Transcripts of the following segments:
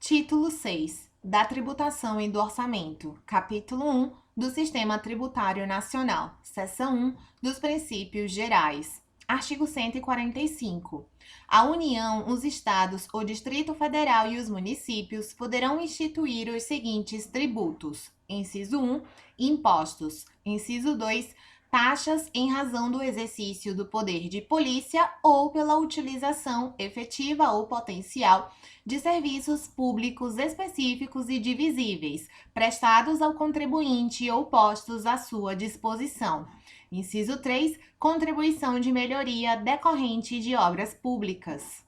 Título 6 da Tributação e do Orçamento, Capítulo 1 do Sistema Tributário Nacional, Seção 1 dos Princípios Gerais. Artigo 145. A União, os Estados, o Distrito Federal e os municípios poderão instituir os seguintes tributos. Inciso 1, impostos. Inciso 2, taxas em razão do exercício do poder de polícia ou pela utilização efetiva ou potencial de serviços públicos específicos e divisíveis, prestados ao contribuinte ou postos à sua disposição. Inciso 3, contribuição de melhoria decorrente de obras públicas.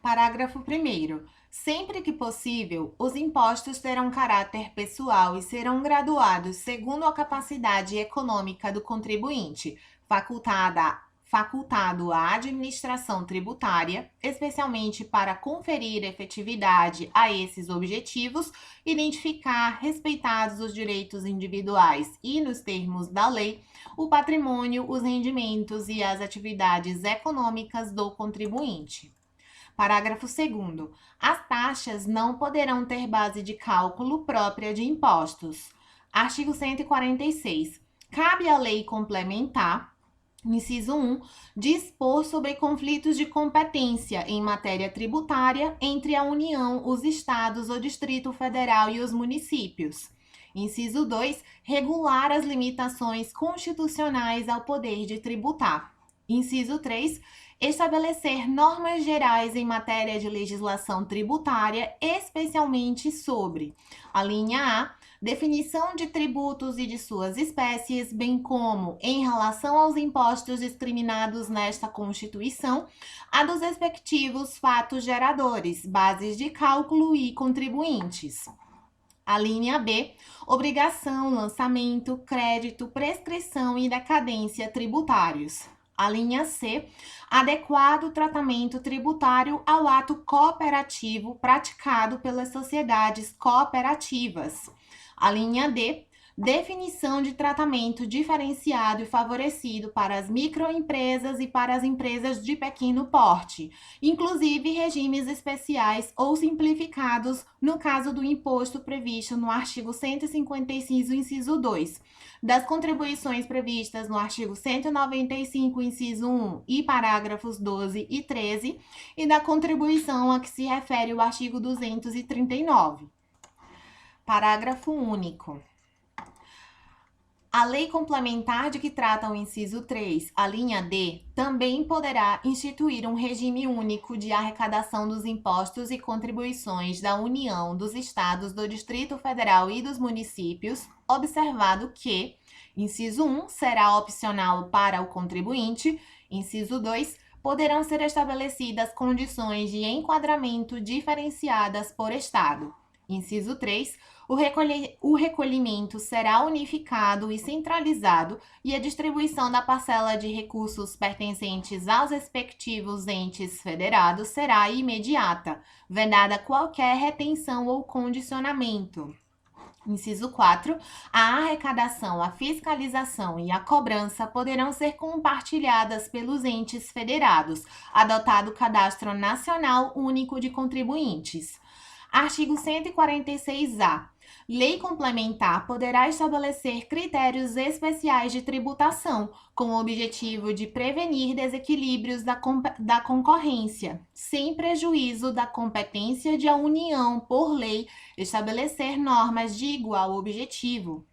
Parágrafo 1º. Sempre que possível, os impostos terão caráter pessoal e serão graduados segundo a capacidade econômica do contribuinte, facultado à administração tributária, especialmente para conferir efetividade a esses objetivos, identificar, respeitados os direitos individuais e, nos termos da lei, o patrimônio, os rendimentos e as atividades econômicas do contribuinte. Parágrafo 2º. As taxas não poderão ter base de cálculo própria de impostos. Artigo 146. Cabe à lei complementar, inciso 1, dispor sobre conflitos de competência em matéria tributária entre a União, os Estados, o Distrito Federal e os municípios. Inciso 2, regular as limitações constitucionais ao poder de tributar. Inciso 3, estabelecer normas gerais em matéria de legislação tributária, especialmente sobre a linha A, definição de tributos e de suas espécies, bem como, em relação aos impostos discriminados nesta Constituição, a dos respectivos fatos geradores, bases de cálculo e contribuintes. A linha B, obrigação, lançamento, crédito, prescrição e decadência tributários. A linha C, adequado tratamento tributário ao ato cooperativo praticado pelas sociedades cooperativas. A linha D, definição de tratamento diferenciado e favorecido para as microempresas e para as empresas de pequeno porte, inclusive regimes especiais ou simplificados no caso do imposto previsto no artigo 156, inciso 2, das contribuições previstas no artigo 195, inciso 1 e parágrafos 12 e 13, e da contribuição a que se refere o artigo 239. Parágrafo único. A lei complementar de que trata o inciso 3, a linha D, também poderá instituir um regime único de arrecadação dos impostos e contribuições da União, dos Estados, do Distrito Federal e dos municípios, observado que, inciso 1, será opcional para o contribuinte, inciso 2, poderão ser estabelecidas condições de enquadramento diferenciadas por Estado. Inciso 3, o recolhimento será unificado e centralizado e a distribuição da parcela de recursos pertencentes aos respectivos entes federados será imediata, vedada qualquer retenção ou condicionamento. Inciso 4. A arrecadação, a fiscalização e a cobrança poderão ser compartilhadas pelos entes federados, adotado o Cadastro Nacional Único de Contribuintes. Artigo 146-A. Lei complementar poderá estabelecer critérios especiais de tributação, com o objetivo de prevenir desequilíbrios da concorrência, sem prejuízo da competência de a União, por lei, estabelecer normas de igual objetivo.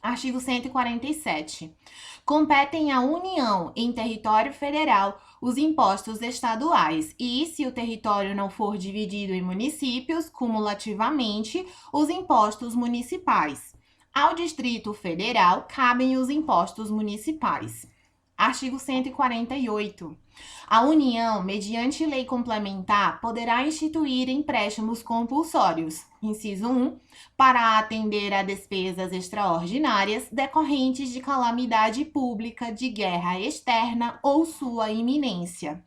Artigo 147. Competem à União, em território federal, os impostos estaduais e, se o território não for dividido em municípios, cumulativamente, os impostos municipais. Ao Distrito Federal, cabem os impostos municipais. Artigo 148. A União, mediante lei complementar, poderá instituir empréstimos compulsórios, inciso 1, para atender a despesas extraordinárias decorrentes de calamidade pública, de guerra externa ou sua iminência.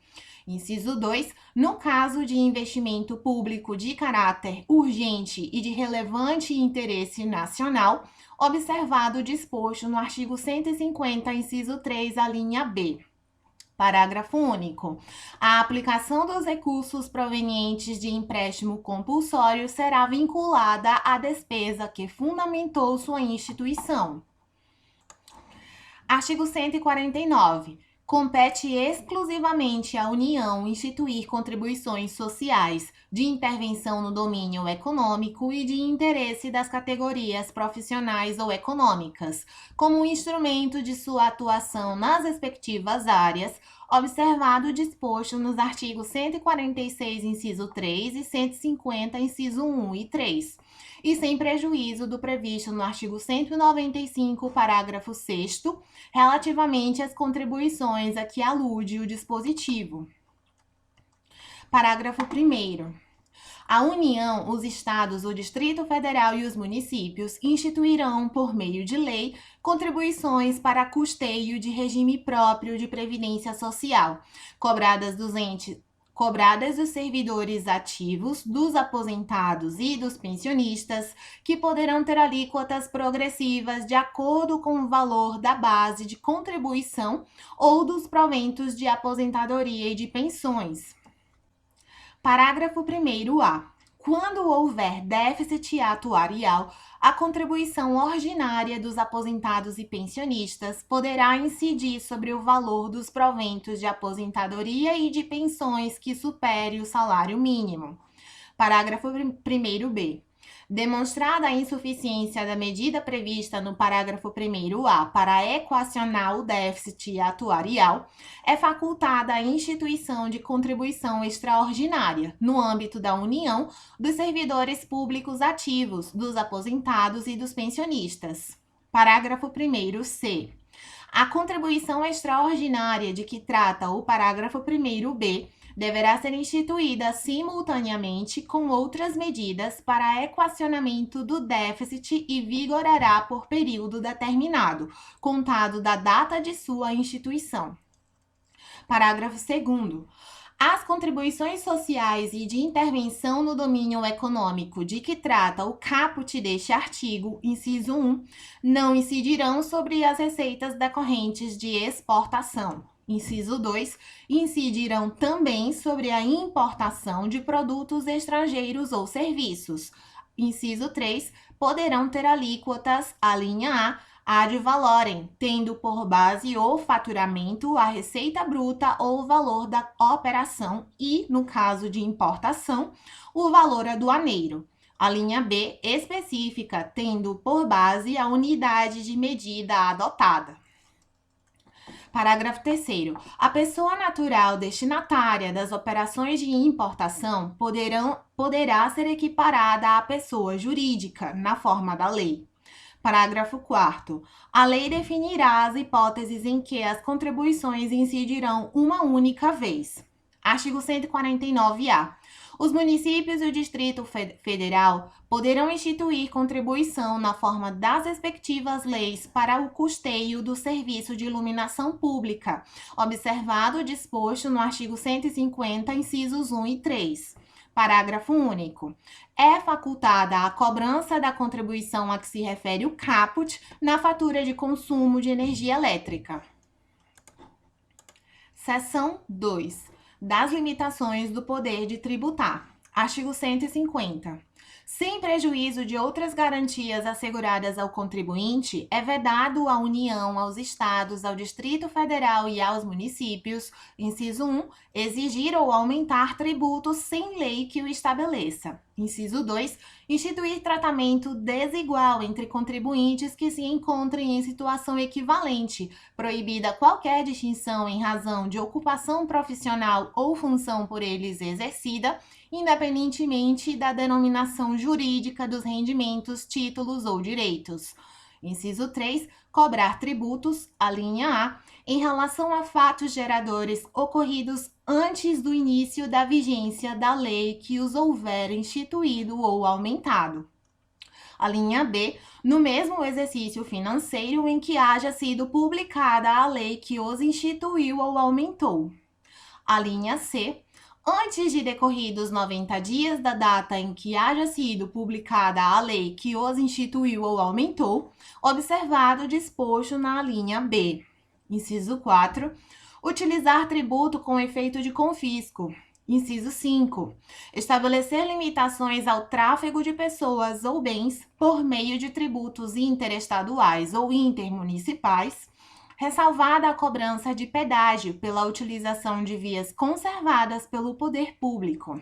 Inciso 2, no caso de investimento público de caráter urgente e de relevante interesse nacional, observado o disposto no artigo 150, inciso 3, a linha B. Parágrafo único. A aplicação dos recursos provenientes de empréstimo compulsório será vinculada à despesa que fundamentou sua instituição. Artigo 149. Compete exclusivamente à União instituir contribuições sociais de intervenção no domínio econômico e de interesse das categorias profissionais ou econômicas, como um instrumento de sua atuação nas respectivas áreas, observado o disposto nos artigos 146, inciso 3 e 150, inciso 1 e 3, e sem prejuízo do previsto no artigo 195, parágrafo 6º, relativamente às contribuições a que alude o dispositivo. Parágrafo 1º. A União, os Estados, o Distrito Federal e os municípios instituirão, por meio de lei, contribuições para custeio de regime próprio de previdência social, cobradas dos servidores ativos, dos aposentados e dos pensionistas, que poderão ter alíquotas progressivas de acordo com o valor da base de contribuição ou dos proventos de aposentadoria e de pensões. Parágrafo 1º-A. Quando houver déficit atuarial, a contribuição ordinária dos aposentados e pensionistas poderá incidir sobre o valor dos proventos de aposentadoria e de pensões que supere o salário mínimo. Parágrafo 1º-B. Demonstrada a insuficiência da medida prevista no parágrafo 1º-A para equacionar o déficit atuarial, é facultada a instituição de contribuição extraordinária, no âmbito da União, dos servidores públicos ativos, dos aposentados e dos pensionistas. Parágrafo 1º-C. A contribuição extraordinária de que trata o parágrafo 1º-B deverá ser instituída simultaneamente com outras medidas para equacionamento do déficit e vigorará por período determinado, contado da data de sua instituição. Parágrafo 2º. As contribuições sociais e de intervenção no domínio econômico de que trata o caput deste artigo, inciso 1, não incidirão sobre as receitas decorrentes de exportação. Inciso 2, incidirão também sobre a importação de produtos estrangeiros ou serviços. Inciso 3, poderão ter alíquotas, a linha A, ad valorem, tendo por base o faturamento, a receita bruta ou o valor da operação e, no caso de importação, o valor aduaneiro. A linha B, específica, tendo por base a unidade de medida adotada. Parágrafo 3º. A pessoa natural destinatária das operações de importação poderá ser equiparada à pessoa jurídica, na forma da lei. Parágrafo 4º. A lei definirá as hipóteses em que as contribuições incidirão uma única vez. Artigo 149-A. Os municípios e o Distrito Federal poderão instituir contribuição na forma das respectivas leis para o custeio do serviço de iluminação pública, observado o disposto no artigo 150, incisos 1 e 3. Parágrafo único. É facultada a cobrança da contribuição a que se refere o caput na fatura de consumo de energia elétrica. Seção 2. Das limitações do poder de tributar. Artigo 150. Sem prejuízo de outras garantias asseguradas ao contribuinte, é vedado à União, aos Estados, ao Distrito Federal e aos municípios, inciso 1, exigir ou aumentar tributos sem lei que o estabeleça. Inciso 2, instituir tratamento desigual entre contribuintes que se encontrem em situação equivalente, proibida qualquer distinção em razão de ocupação profissional ou função por eles exercida, independentemente da denominação jurídica dos rendimentos, títulos ou direitos. Inciso 3, cobrar tributos, a linha A, em relação a fatos geradores ocorridos antes do início da vigência da lei que os houver instituído ou aumentado. A linha B, no mesmo exercício financeiro em que haja sido publicada a lei que os instituiu ou aumentou. A linha C, antes de decorridos 90 dias da data em que haja sido publicada a lei que os instituiu ou aumentou, observado o disposto na linha B. Inciso 4. Utilizar tributo com efeito de confisco. Inciso 5. Estabelecer limitações ao tráfego de pessoas ou bens por meio de tributos interestaduais ou intermunicipais, ressalvada a cobrança de pedágio pela utilização de vias conservadas pelo poder público.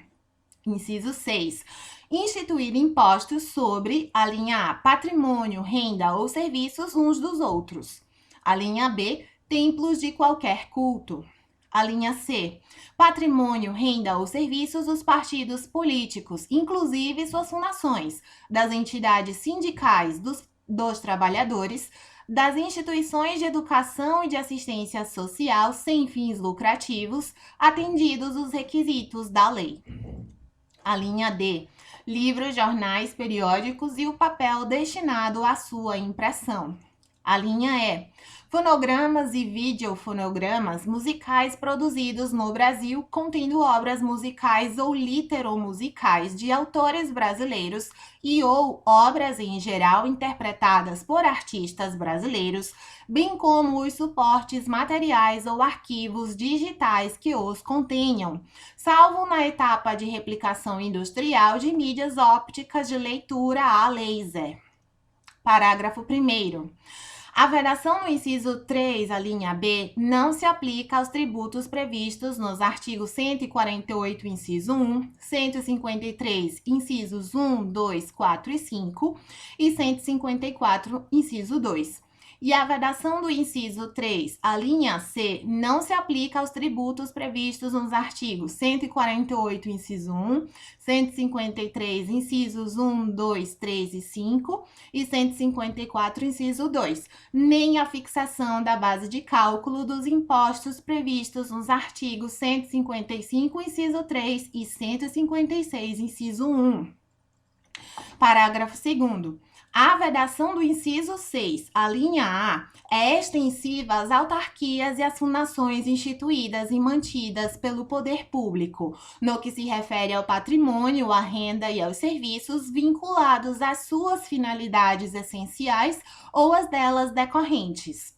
Inciso 6. Instituir impostos sobre a linha A, patrimônio, renda ou serviços uns dos outros. A linha B, templos de qualquer culto. A linha C, patrimônio, renda ou serviços dos partidos políticos, inclusive suas fundações, das entidades sindicais dos trabalhadores, das instituições de educação e de assistência social sem fins lucrativos, atendidos os requisitos da lei. A linha D, livros, jornais, periódicos e o papel destinado à sua impressão. A linha E, fonogramas e videofonogramas musicais produzidos no Brasil contendo obras musicais ou literomusicais de autores brasileiros e ou obras em geral interpretadas por artistas brasileiros, bem como os suportes materiais ou arquivos digitais que os contenham, salvo na etapa de replicação industrial de mídias ópticas de leitura a laser. Parágrafo 1º. A vedação no inciso 3, a linha B, não se aplica aos tributos previstos nos artigos 148, inciso 1, 153, incisos 1, 2, 4 e 5 e 154, inciso 2. E a vedação do inciso 3, a linha C, não se aplica aos tributos previstos nos artigos 148, inciso 1, 153, incisos 1, 2, 3 e 5 e 154, inciso 2, nem a fixação da base de cálculo dos impostos previstos nos artigos 155, inciso 3 e 156, inciso 1. Parágrafo 2º. A vedação do inciso 6, a linha A, é extensiva às autarquias e às fundações instituídas e mantidas pelo poder público, no que se refere ao patrimônio, à renda e aos serviços vinculados às suas finalidades essenciais ou às delas decorrentes.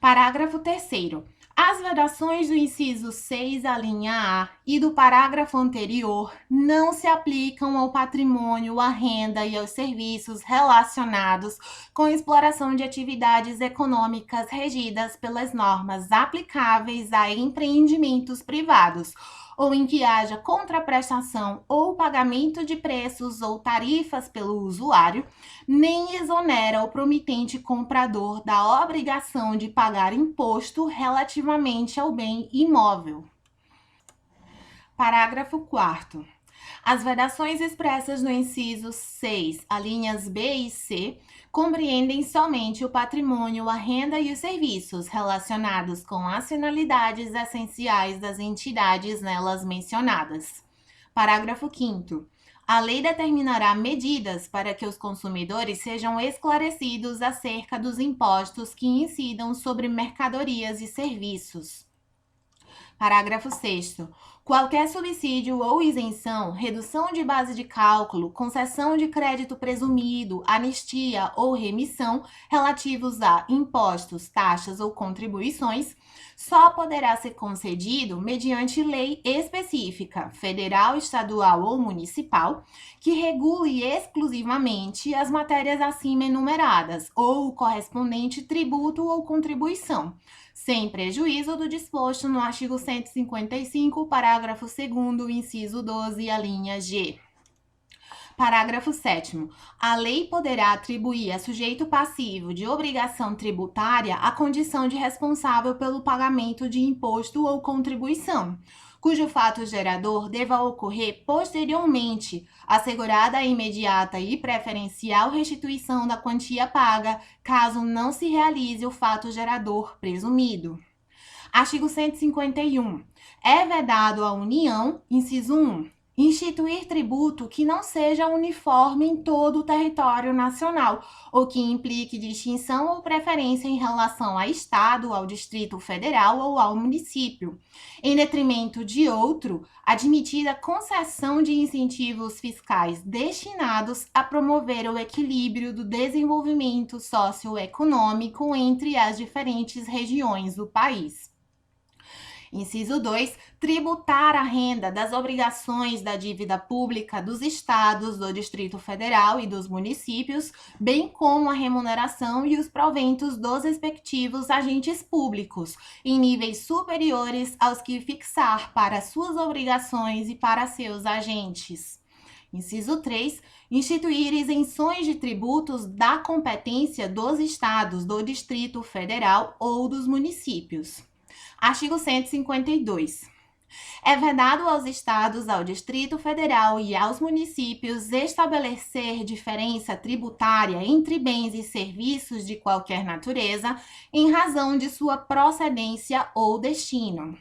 Parágrafo 3º. As vedações do inciso 6, a linha A, e do parágrafo anterior não se aplicam ao patrimônio, à renda e aos serviços relacionados com exploração de atividades econômicas regidas pelas normas aplicáveis a empreendimentos privados, ou em que haja contraprestação ou pagamento de preços ou tarifas pelo usuário, nem exonera o promitente comprador da obrigação de pagar imposto relativamente ao bem imóvel. Parágrafo 4º. As vedações expressas no inciso 6, alíneas B e C, compreendem somente o patrimônio, a renda e os serviços relacionados com as finalidades essenciais das entidades nelas mencionadas. Parágrafo 5º. A lei determinará medidas para que os consumidores sejam esclarecidos acerca dos impostos que incidam sobre mercadorias e serviços. Parágrafo 6º. Qualquer subsídio ou isenção, redução de base de cálculo, concessão de crédito presumido, anistia ou remissão relativos a impostos, taxas ou contribuições, só poderá ser concedido mediante lei específica, federal, estadual ou municipal, que regule exclusivamente as matérias acima enumeradas ou o correspondente tributo ou contribuição, sem prejuízo do disposto no artigo 155, parágrafo 2º, inciso 12, a linha G. Parágrafo 7º. A lei poderá atribuir a sujeito passivo de obrigação tributária a condição de responsável pelo pagamento de imposto ou contribuição, cujo fato gerador deva ocorrer posteriormente, assegurada a imediata e preferencial restituição da quantia paga, caso não se realize o fato gerador presumido. Artigo 151. É vedado à União, inciso 1, instituir tributo que não seja uniforme em todo o território nacional, ou que implique distinção ou preferência em relação a Estado, ao Distrito Federal ou ao município, em detrimento de outro, admitida concessão de incentivos fiscais destinados a promover o equilíbrio do desenvolvimento socioeconômico entre as diferentes regiões do país. Inciso 2, tributar a renda das obrigações da dívida pública dos estados, do Distrito Federal e dos municípios, bem como a remuneração e os proventos dos respectivos agentes públicos, em níveis superiores aos que fixar para suas obrigações e para seus agentes. Inciso 3, instituir isenções de tributos da competência dos estados, do Distrito Federal ou dos municípios. Artigo 152. É vedado aos estados, ao Distrito Federal e aos municípios estabelecer diferença tributária entre bens e serviços de qualquer natureza em razão de sua procedência ou destino.